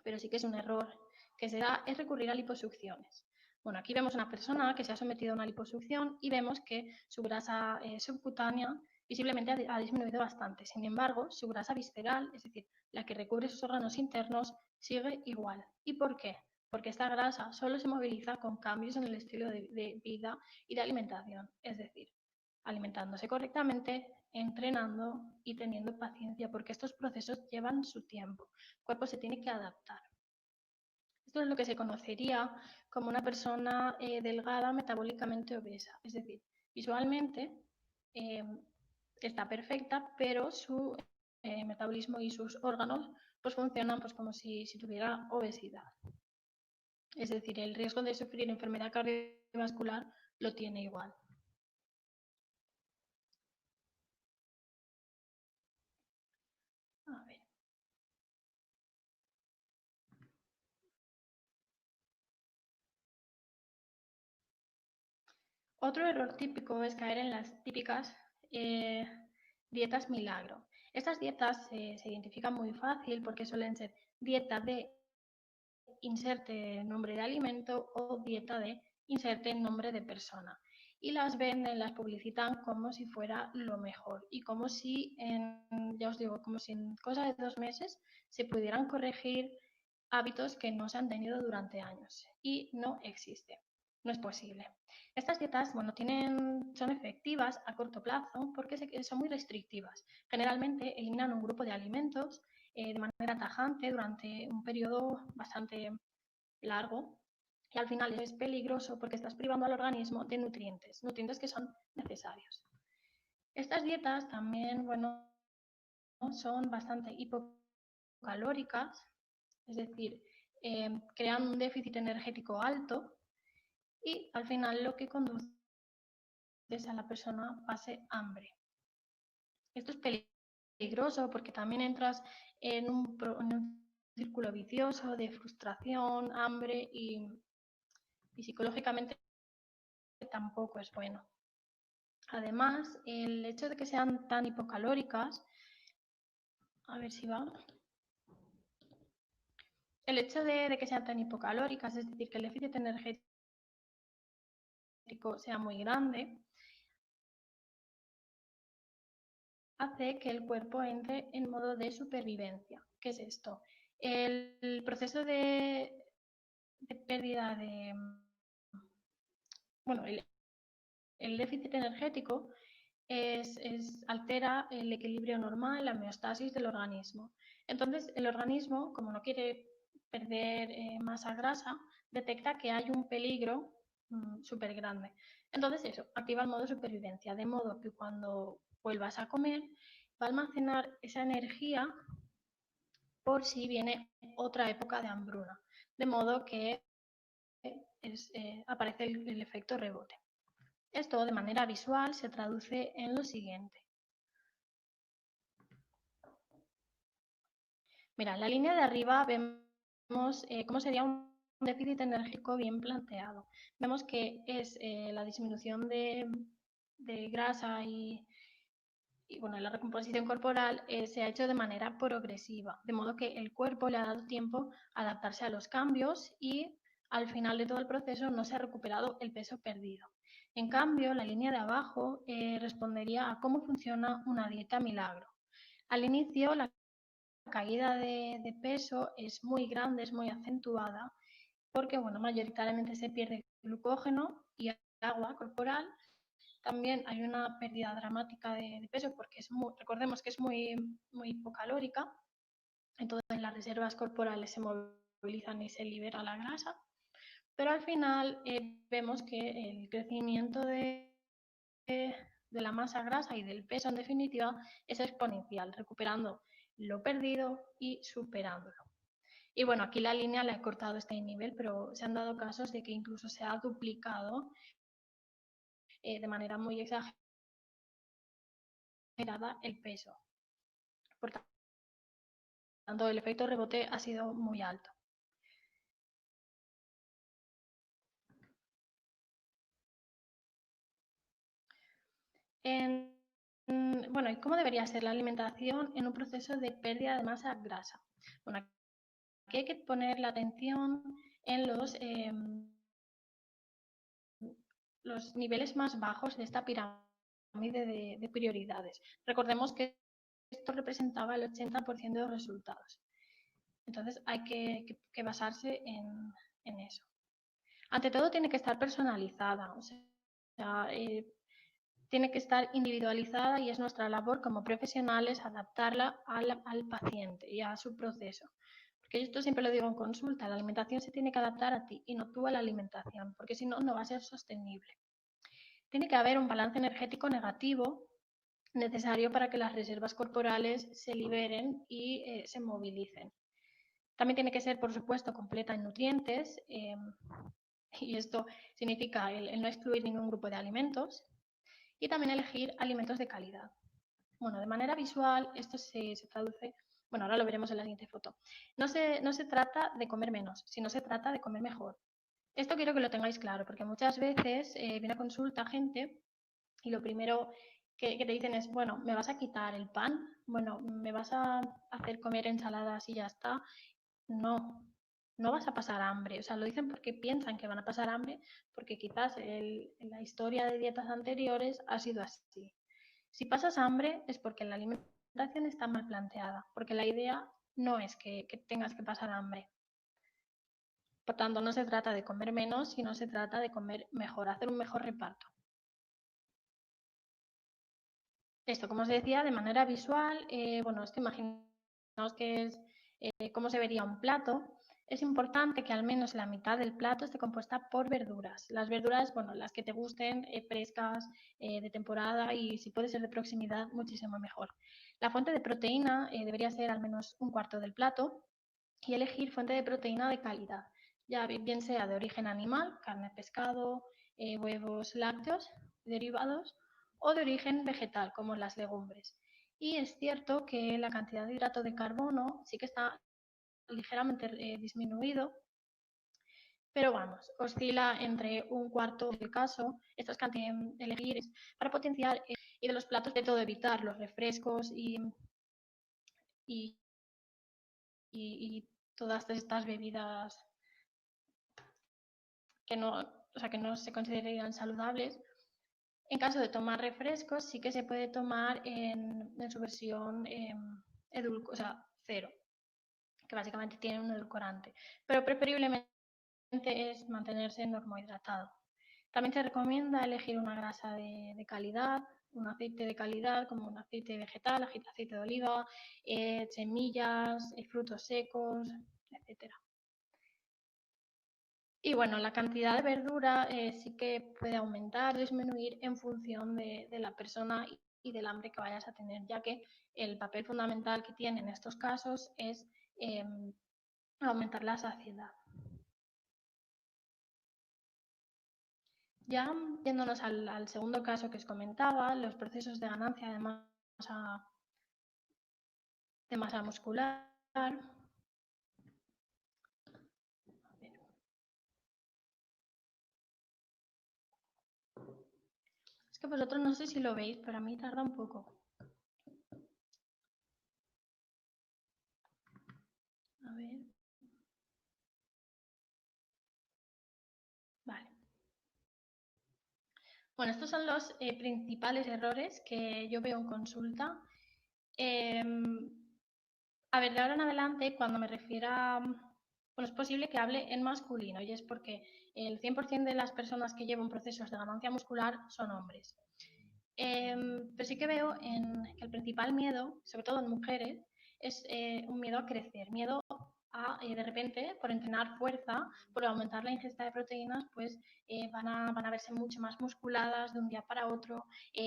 pero sí que es un error que se da, es recurrir a liposucciones. Bueno, aquí vemos una persona que se ha sometido a una liposucción y vemos que su grasa subcutánea visiblemente ha disminuido bastante. Sin embargo, su grasa visceral, es decir, la que recubre sus órganos internos, sigue igual. ¿Y por qué? Porque esta grasa solo se moviliza con cambios en el estilo de vida y de alimentación, es decir, alimentándose correctamente, entrenando y teniendo paciencia, porque estos procesos llevan su tiempo. El cuerpo se tiene que adaptar. Esto es lo que se conocería como una persona delgada metabólicamente obesa, es decir, visualmente eh, está perfecta, pero su metabolismo y sus órganos pues funcionan pues, como si tuviera obesidad. Es decir, el riesgo de sufrir enfermedad cardiovascular lo tiene igual. A ver. Otro error típico es caer en las típicas dietas milagro. Estas dietas se identifican muy fácil porque suelen ser dieta de inserte nombre de alimento o dieta de inserte nombre de persona. Y las venden, las publicitan como si fuera lo mejor y como si, ya os digo, como si en cosa de 2 meses se pudieran corregir hábitos que no se han tenido durante años. Y no existe, no es posible. Estas dietas, bueno, son efectivas a corto plazo porque son muy restrictivas. Generalmente eliminan un grupo de alimentos de manera tajante durante un periodo bastante largo y al final es peligroso porque estás privando al organismo de nutrientes que son necesarios. Estas dietas también, bueno, son bastante hipocalóricas, es decir, crean un déficit energético alto y al final lo que conduce es a la persona pase hambre. Esto es peligroso porque también entras en un círculo vicioso de frustración, hambre y psicológicamente tampoco es bueno. Además, el hecho de que sean tan hipocalóricas, a ver si va. El hecho de que sean tan hipocalóricas, es decir, que el déficit energético sea muy grande, hace que el cuerpo entre en modo de supervivencia. ¿Qué es esto? El proceso de pérdida de... Bueno, el déficit energético altera el equilibrio normal, la homeostasis del organismo. Entonces, el organismo, como no quiere perder masa grasa, detecta que hay un peligro súper grande. Entonces, eso, activa el modo supervivencia, de modo que cuando vuelvas a comer, va a almacenar esa energía por si viene otra época de hambruna. De modo que aparece el efecto rebote. Esto de manera visual se traduce en lo siguiente. Mira, en la línea de arriba vemos cómo sería un déficit energético bien planteado. Vemos que es la disminución de grasa y bueno, la recomposición corporal se ha hecho de manera progresiva, de modo que el cuerpo le ha dado tiempo a adaptarse a los cambios y al final de todo el proceso no se ha recuperado el peso perdido. En cambio, la línea de abajo respondería a cómo funciona una dieta milagro. Al inicio, la caída de peso es muy grande, es muy acentuada, porque bueno, mayoritariamente se pierde glucógeno y agua corporal. También hay una pérdida dramática de peso porque recordemos que es muy hipocalórica, entonces las reservas corporales se movilizan y se libera la grasa, pero al final vemos que el crecimiento de la masa grasa y del peso en definitiva es exponencial, recuperando lo perdido y superándolo. Y bueno, aquí la línea la he cortado este nivel, pero se han dado casos de que incluso se ha duplicado de manera muy exagerada el peso. Por tanto, el efecto rebote ha sido muy alto. Bueno, ¿y cómo debería ser la alimentación en un proceso de pérdida de masa grasa? Bueno, aquí hay que poner la atención en los los niveles más bajos de esta pirámide de prioridades. Recordemos que esto representaba el 80% de los resultados. Entonces hay que basarse en eso. Ante todo tiene que estar personalizada, o sea, tiene que estar individualizada y es nuestra labor como profesionales adaptarla al paciente y a su proceso. Porque esto siempre lo digo en consulta, la alimentación se tiene que adaptar a ti y no tú a la alimentación, porque si no, no va a ser sostenible. Tiene que haber un balance energético negativo necesario para que las reservas corporales se liberen y se movilicen. También tiene que ser, por supuesto, completa en nutrientes, y esto significa el no excluir ningún grupo de alimentos, y también elegir alimentos de calidad. Bueno, de manera visual, esto se traduce, bueno, ahora lo veremos en la siguiente foto. No se trata de comer menos, sino se trata de comer mejor. Esto quiero que lo tengáis claro, porque muchas veces viene a consulta gente y lo primero que te dicen es, bueno, ¿me vas a quitar el pan? Bueno, ¿me vas a hacer comer ensaladas y ya está? No, no vas a pasar hambre. O sea, lo dicen porque piensan que van a pasar hambre, porque quizás en la historia de dietas anteriores ha sido así. Si pasas hambre es porque la alimentación está mal planteada, porque la idea no es que tengas que pasar hambre. Por tanto, no se trata de comer menos, sino se trata de comer mejor, hacer un mejor reparto. Esto, como os decía, de manera visual, bueno, esto imaginaos que es cómo se vería un plato. Es importante que al menos la mitad del plato esté compuesta por verduras. Las verduras, bueno, las que te gusten, frescas, de temporada y si puede ser de proximidad, muchísimo mejor. La fuente de proteína debería ser al menos un cuarto del plato y elegir fuente de proteína de calidad, ya bien sea de origen animal, carne, pescado, huevos, lácteos, derivados, o de origen vegetal, como las legumbres. Y es cierto que la cantidad de hidrato de carbono sí que está ligeramente disminuido, pero vamos, oscila entre un cuarto del caso. Esto es elegir para potenciar y de los platos de todo evitar los refrescos y, y todas estas bebidas que no, o sea, que no se considerarían saludables. En caso de tomar refrescos, sí que se puede tomar en su versión o sea, cero, que básicamente tiene un edulcorante, pero preferiblemente es mantenerse normohidratado. También se recomienda elegir una grasa de calidad, un aceite de calidad como un aceite vegetal, aceite de oliva, semillas, frutos secos, etcétera. Y bueno, la cantidad de verdura sí que puede aumentar, disminuir en función de la persona y del hambre que vayas a tener, ya que el papel fundamental que tiene en estos casos es aumentar la saciedad. Ya yéndonos al segundo caso que os comentaba, los procesos de ganancia de masa muscular. Es que vosotros no sé si lo veis, pero a mí tarda un poco. A ver. Vale. Bueno, estos son los principales errores que yo veo en consulta. A ver, de ahora en adelante, cuando me refiera, bueno, es posible que hable en masculino y es porque el 100% de las personas que llevan procesos de ganancia muscular son hombres. Pero sí que veo que el principal miedo, sobre todo en mujeres, es un miedo a crecer, miedo a, de repente, por entrenar fuerza, por aumentar la ingesta de proteínas, pues van a verse mucho más musculadas de un día para otro,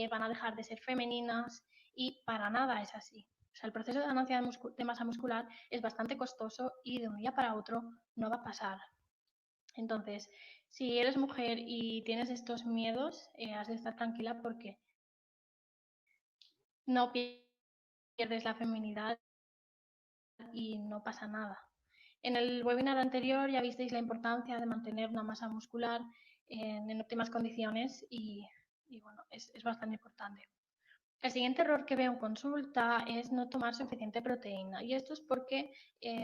van a dejar de ser femeninas y para nada es así. O sea, el proceso de ganancia de masa muscular es bastante costoso y de un día para otro no va a pasar. Entonces, si eres mujer y tienes estos miedos, has de estar tranquila porque no pierdes la feminidad y no pasa nada. En el webinar anterior ya visteis la importancia de mantener una masa muscular en óptimas condiciones y bueno, es bastante importante. El siguiente error que veo en consulta es no tomar suficiente proteína y esto es porque,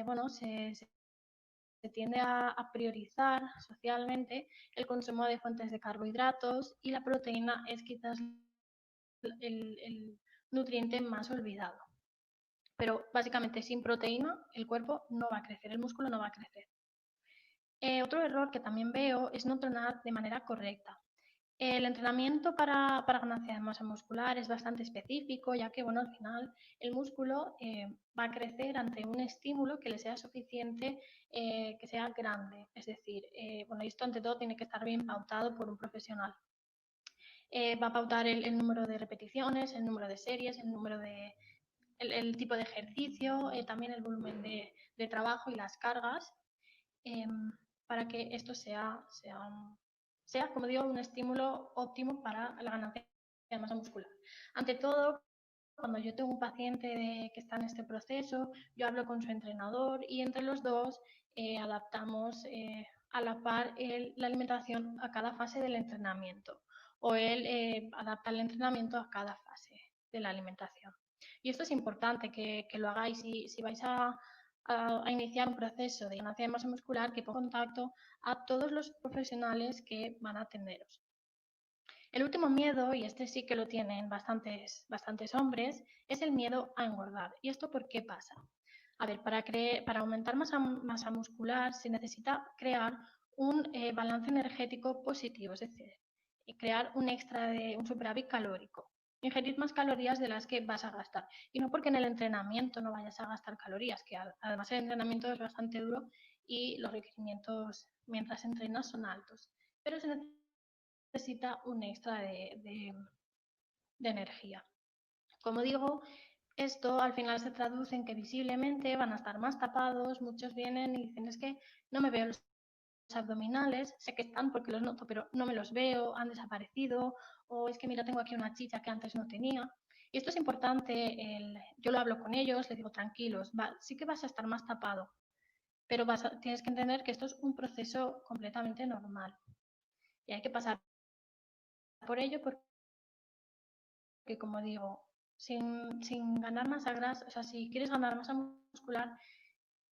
bueno, se se tiende a priorizar socialmente el consumo de fuentes de carbohidratos y la proteína es quizás el nutriente más olvidado. Pero básicamente sin proteína el cuerpo no va a crecer, el músculo no va a crecer. Otro error que también veo es no entrenar de manera correcta. El entrenamiento para ganancia de masa muscular es bastante específico, ya que al final el músculo va a crecer ante un estímulo que le sea suficiente, que sea grande. Es decir, esto ante todo tiene que estar bien pautado por un profesional. Va a pautar el número de repeticiones, el número de series, el tipo de ejercicio, también el volumen de trabajo y las cargas, para que esto sea, como digo, un estímulo óptimo para la ganancia de masa muscular. Ante todo, cuando yo tengo un paciente que está en este proceso, yo hablo con su entrenador y entre los dos adaptamos a la par la alimentación a cada fase del entrenamiento o él adapta el entrenamiento a cada fase de la alimentación. Y esto es importante que lo hagáis si vais a iniciar un proceso de ganancia de masa muscular, que ponga en contacto a todos los profesionales que van a atenderos. El último miedo, y este sí que lo tienen bastantes hombres, es el miedo a engordar. ¿Y esto por qué pasa? A ver, para aumentar masa muscular se necesita crear un balance energético positivo, es decir, crear un extra de un superávit calórico. Ingerir más calorías de las que vas a gastar. Y no porque en el entrenamiento no vayas a gastar calorías, que además el entrenamiento es bastante duro y los requerimientos mientras entrenas son altos. Pero se necesita un extra de energía. Como digo, esto al final se traduce en que visiblemente van a estar más tapados, muchos vienen y dicen es que no me veo los abdominales, sé que están porque los noto, pero no me los veo, han desaparecido, o es que mira, tengo aquí una chicha que antes no tenía. Y esto es importante, yo lo hablo con ellos, les digo tranquilos, sí que vas a estar más tapado, pero tienes que entender que esto es un proceso completamente normal y hay que pasar por ello porque, como digo, sin ganar masa grasa, o sea, si quieres ganar masa muscular,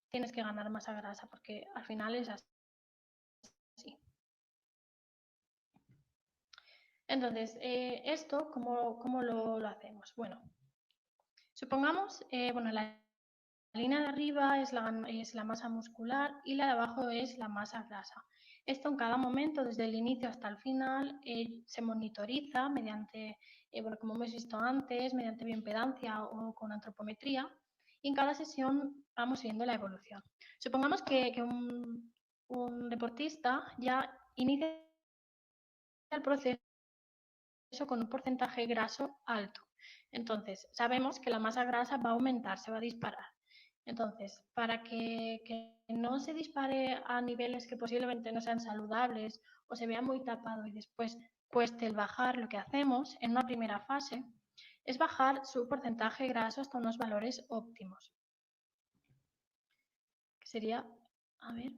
tienes que ganar masa grasa porque al final es así. Entonces, ¿esto cómo lo hacemos? Bueno, supongamos, la línea de arriba es la masa muscular y la de abajo es la masa grasa. Esto en cada momento, desde el inicio hasta el final, se monitoriza mediante, como hemos visto antes, mediante bioimpedancia o con antropometría, y en cada sesión vamos viendo la evolución. Supongamos que un deportista ya inicia el proceso con un porcentaje graso alto. Entonces, sabemos que la masa grasa va a aumentar, se va a disparar. Entonces, para que no se dispare a niveles que posiblemente no sean saludables o se vea muy tapado y después cueste el bajar, lo que hacemos en una primera fase es bajar su porcentaje graso hasta unos valores óptimos. Que sería, a ver...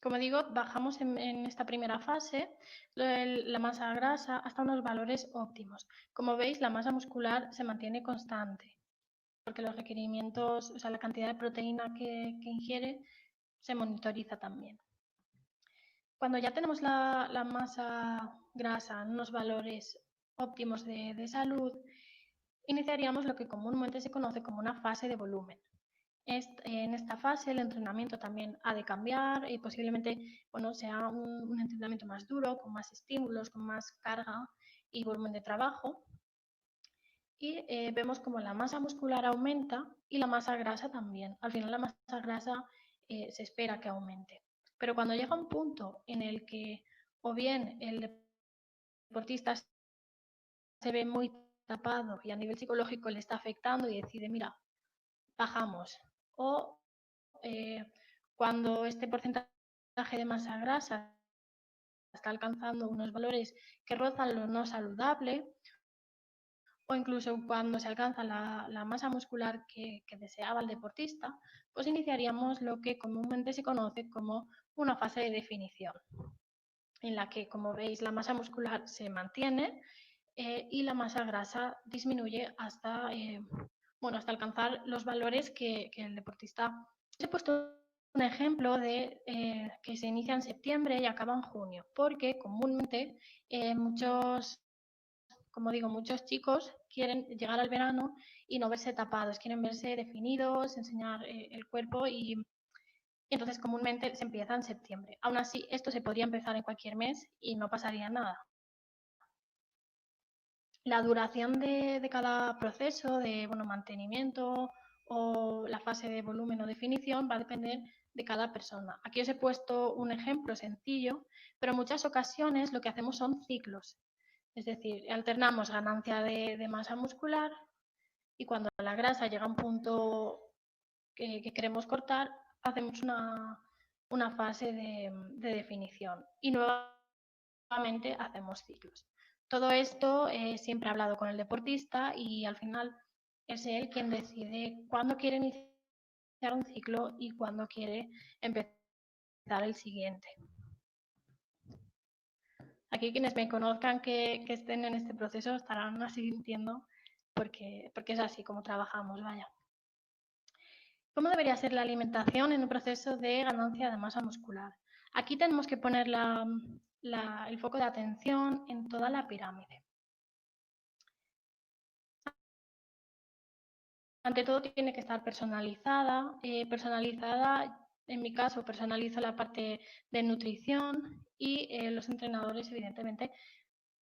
Como digo, bajamos en esta primera fase la masa grasa hasta unos valores óptimos. Como veis, la masa muscular se mantiene constante, porque los requerimientos, o sea, la cantidad de proteína que ingiere se monitoriza también. Cuando ya tenemos la masa grasa en unos valores óptimos de salud, iniciaríamos lo que comúnmente se conoce como una fase de volumen. En esta fase el entrenamiento también ha de cambiar y posiblemente sea un entrenamiento más duro, con más estímulos, con más carga y volumen de trabajo. Y vemos como la masa muscular aumenta y la masa grasa también. Al final la masa grasa se espera que aumente. Pero cuando llega un punto en el que o bien el deportista se ve muy tapado y a nivel psicológico le está afectando y decide, mira, bajamos. O cuando este porcentaje de masa grasa está alcanzando unos valores que rozan lo no saludable, o incluso cuando se alcanza la masa muscular que deseaba el deportista, pues iniciaríamos lo que comúnmente se conoce como una fase de definición, en la que, como veis, la masa muscular se mantiene y la masa grasa disminuye hasta bueno, hasta alcanzar los valores que el deportista. Os he puesto un ejemplo de que se inicia en septiembre y acaba en junio, porque comúnmente muchos, como digo, muchos chicos quieren llegar al verano y no verse tapados, quieren verse definidos, enseñar el cuerpo y entonces comúnmente se empieza en septiembre. Aún así, esto se podría empezar en cualquier mes y no pasaría nada. La duración de cada proceso de mantenimiento o la fase de volumen o definición va a depender de cada persona. Aquí os he puesto un ejemplo sencillo, pero en muchas ocasiones lo que hacemos son ciclos. Es decir, alternamos ganancia de masa muscular y cuando la grasa llega a un punto que queremos cortar, hacemos una fase de definición y nuevamente hacemos ciclos. Todo esto siempre he hablado con el deportista y al final es él quien decide cuándo quiere iniciar un ciclo y cuándo quiere empezar el siguiente. Aquí quienes me conozcan que estén en este proceso estarán así sintiendo porque es así como trabajamos, vaya. ¿Cómo debería ser la alimentación en un proceso de ganancia de masa muscular? Aquí tenemos que poner el foco de atención en toda la pirámide. Ante todo tiene que estar personalizada. En mi caso, personalizo la parte de nutrición y los entrenadores, evidentemente,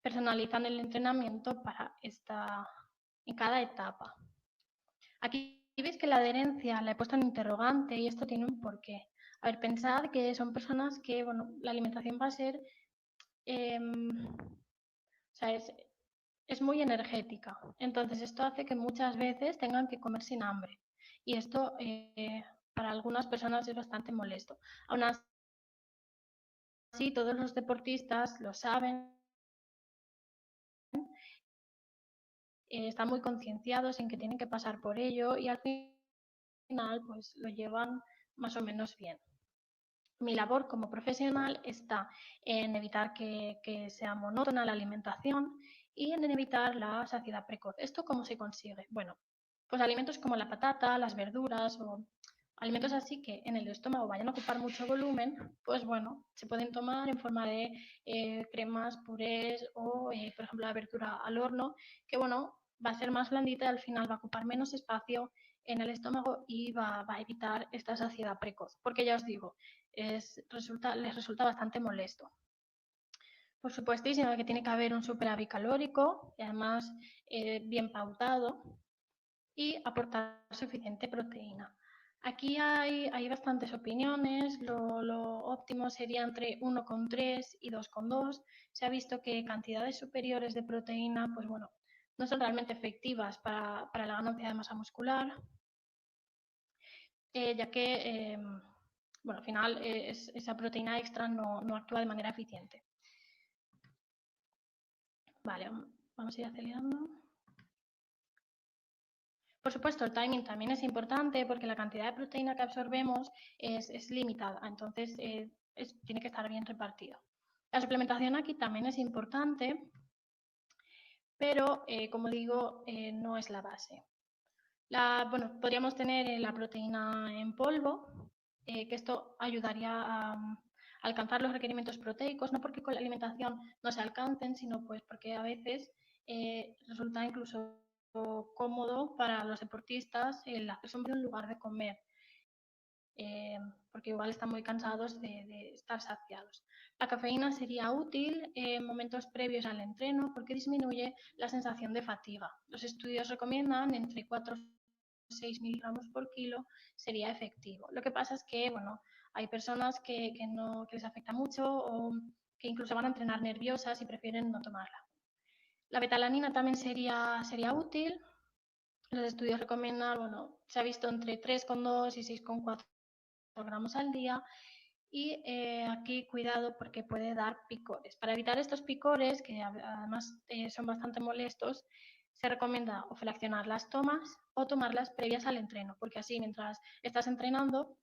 personalizan el entrenamiento en cada etapa. Aquí veis que la adherencia la he puesto en interrogante y esto tiene un porqué. A ver, pensad que son personas que, la alimentación va a ser, o sea, es muy energética. Entonces, esto hace que muchas veces tengan que comer sin hambre. Y esto para algunas personas es bastante molesto. Aún así, todos los deportistas lo saben, están muy concienciados en que tienen que pasar por ello y al final pues lo llevan más o menos bien. Mi labor como profesional está en evitar que sea monótona la alimentación y en evitar la saciedad precoz. ¿Esto cómo se consigue? Bueno, pues alimentos como la patata, las verduras o alimentos así que en el estómago vayan a ocupar mucho volumen, pues bueno, se pueden tomar en forma de cremas, purés o, por ejemplo, la verdura al horno, que bueno, va a ser más blandita y al final va a ocupar menos espacio en el estómago y va a evitar esta saciedad precoz. Porque ya os digo, les resulta bastante molesto. Por supuestísimo que tiene que haber un superávit calórico y además bien pautado y aportar suficiente proteína. Aquí hay bastantes opiniones, lo óptimo sería entre 1,3 y 2,2. Se ha visto que cantidades superiores de proteína, pues bueno, no son realmente efectivas para la ganancia de masa muscular, ya que al final esa proteína extra no actúa de manera eficiente. Vale, vamos a ir acelerando. Por supuesto, el timing también es importante porque la cantidad de proteína que absorbemos es limitada, entonces tiene que estar bien repartido. La suplementación aquí también es importante, pero como digo, no es la base. Podríamos tener la proteína en polvo, que esto ayudaría a alcanzar los requerimientos proteicos, no porque con la alimentación no se alcancen, sino pues porque a veces resulta incluso cómodo para los deportistas el hacerse un lugar de comer, porque igual están muy cansados de estar saciados. La cafeína sería útil en momentos previos al entreno porque disminuye la sensación de fatiga. Los estudios recomiendan entre 4 6 miligramos por kilo sería efectivo. Lo que pasa es que, hay personas que les afecta mucho o que incluso van a entrenar nerviosas y prefieren no tomarla. La betalanina también sería útil. Los estudios recomiendan, se ha visto entre 3,2 y 6,4 gramos al día. Y aquí cuidado porque puede dar picores. Para evitar estos picores, que además son bastante molestos, se recomienda o fraccionar las tomas o tomarlas previas al entreno, porque así mientras estás entrenando,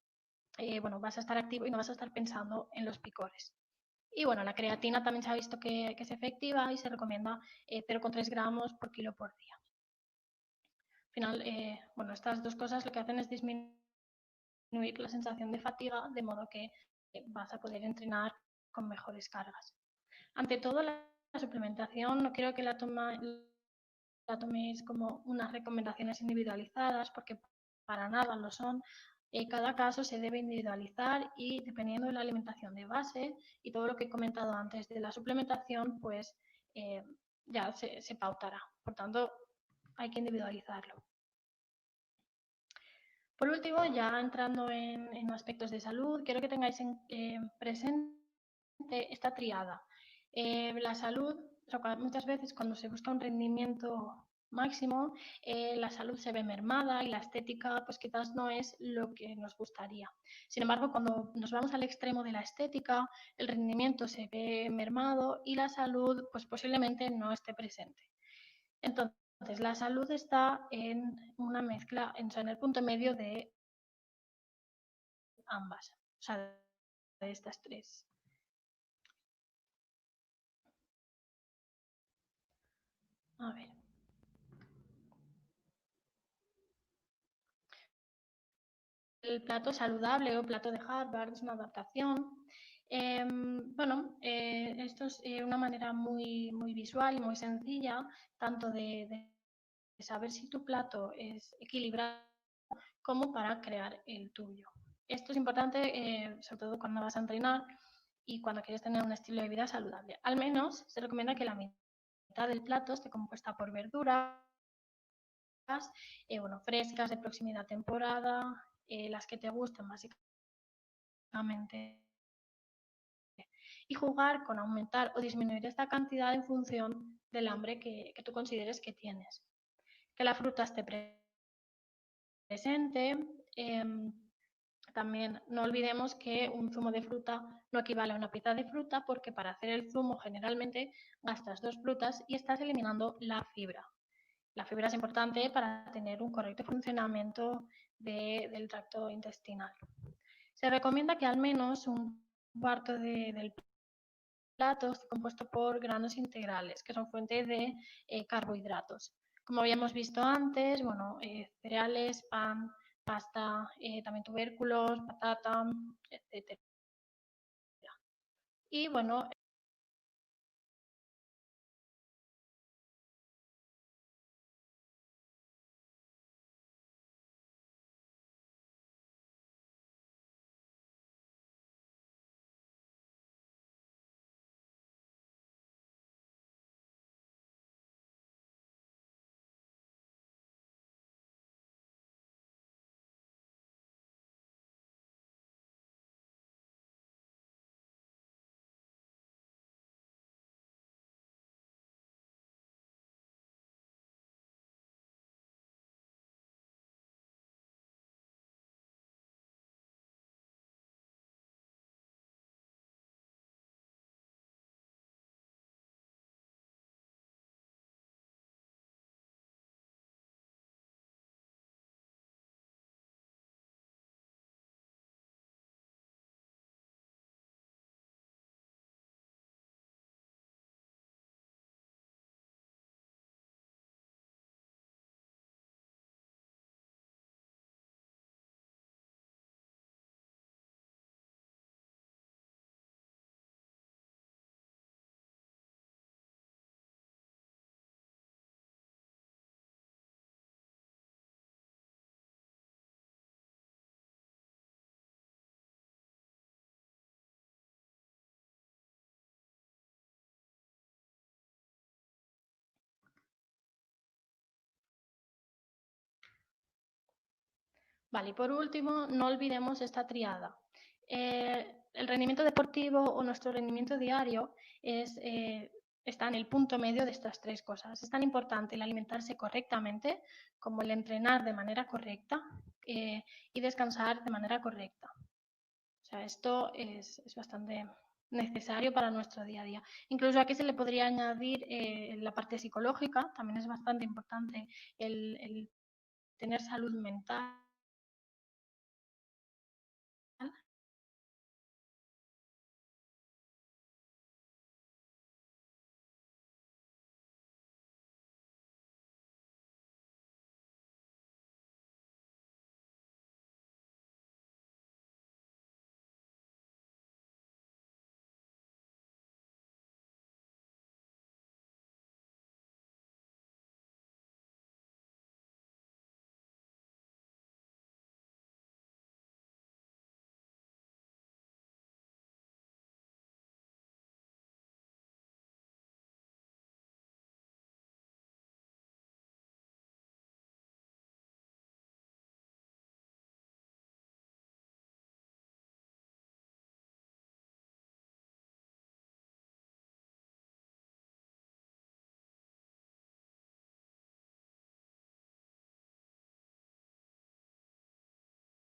vas a estar activo y no vas a estar pensando en los picores. Y la creatina también se ha visto que es efectiva y se recomienda 0,3 gramos por kilo por día. final, bueno, estas dos cosas lo que hacen es disminuir la sensación de fatiga, de modo que vas a poder entrenar con mejores cargas. Ante todo, la suplementación no quiero que la toméis como unas recomendaciones individualizadas, porque para nada lo son. Cada caso se debe individualizar y dependiendo de la alimentación de base y todo lo que he comentado antes de la suplementación, pues ya se pautará. Por tanto, hay que individualizarlo. Por último, ya entrando en aspectos de salud, quiero que tengáis presente esta triada. La salud, muchas veces cuando se busca un rendimiento máximo, la salud se ve mermada y la estética pues quizás no es lo que nos gustaría. Sin embargo, cuando nos vamos al extremo de la estética, el rendimiento se ve mermado y la salud pues posiblemente no esté presente. Entonces, la salud está en una mezcla, en el punto medio de ambas, o sea, de estas tres. A ver. El plato saludable o plato de Harvard es una adaptación. Bueno, esto es una manera muy, muy visual y muy sencilla, tanto de saber si tu plato es equilibrado como para crear el tuyo. Esto es importante, sobre todo cuando vas a entrenar y cuando quieres tener un estilo de vida saludable. Al menos se recomienda que la mitad del plato esté compuesta por verduras, bueno, frescas, de proximidad temporada, las que te gustan básicamente. Y jugar con aumentar o disminuir esta cantidad en función del hambre que tú consideres que tienes. Que la fruta esté presente. También no olvidemos que un zumo de fruta no equivale a una pieza de fruta porque para hacer el zumo generalmente gastas 2 frutas y estás eliminando la fibra. La fibra es importante para tener un correcto funcionamiento del tracto intestinal. Se recomienda que al menos un cuarto del plato esté compuesto por granos integrales, que son fuente de carbohidratos. Como habíamos visto antes, bueno, cereales, pan, pasta, también tubérculos, patata, etc. Y bueno, vale, y por último, no olvidemos esta triada. El rendimiento deportivo o nuestro rendimiento diario está en el punto medio de estas tres cosas. Es tan importante el alimentarse correctamente como el entrenar de manera correcta y descansar de manera correcta. O sea, esto es bastante necesario para nuestro día a día. Incluso aquí se le podría añadir la parte psicológica, también es bastante importante el tener salud mental